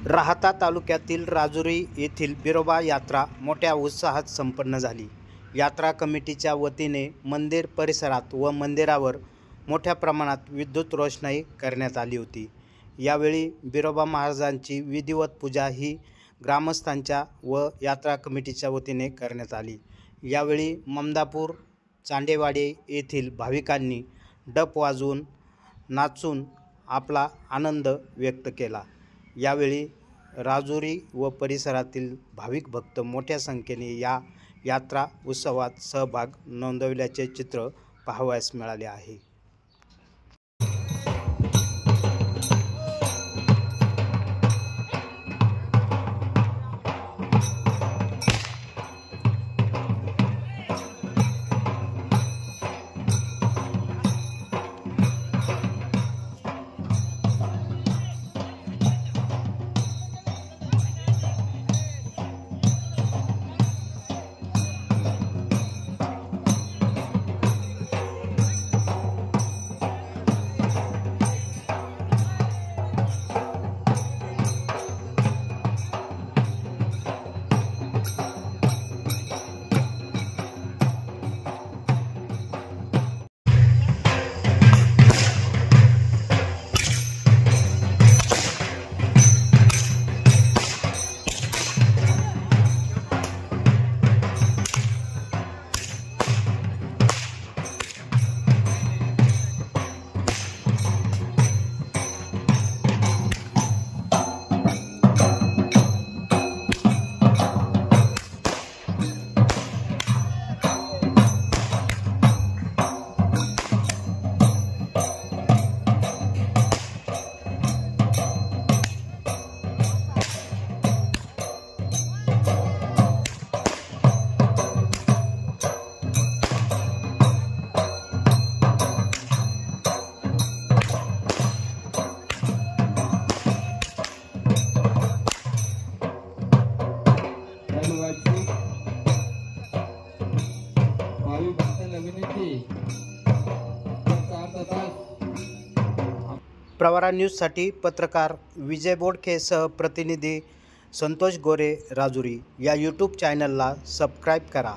राहाता तालुक्यातील राजुरी येथील बिरोबा यात्रा मोठ्या उत्साहात संपन्न झाली। यात्रा कमिटीच्या वतीने मंदिर परिसरात व मंदिरावर मोठ्या प्रमाणात विद्युत रोषणाई करण्यात आली होती। यावेळी बिरोबा महाराजांची विधिवत पूजा ही ग्रामस्थांच्या व यात्रा कमिटीच्या वतीने करण्यात आली। यावेळी ममदापूर चांडेवाडी येथील भाविकांनी डप वाजवून नाचून आपला आनंद व्यक्त केला। यावेळी राजुरी व परिसरातील भाविक भक्त मोठ्या संख्येने या यात्रा उत्सवात सहभाग नोंदवल्याचे चित्र पाहावयास मिळाले आहे। प्रवरा न्यूजसाठी पत्रकार विजय बोडखेसह प्रतिनिधी संतोष गोरे राजुरी। या यूट्यूब चॅनलला सबस्क्राईब करा।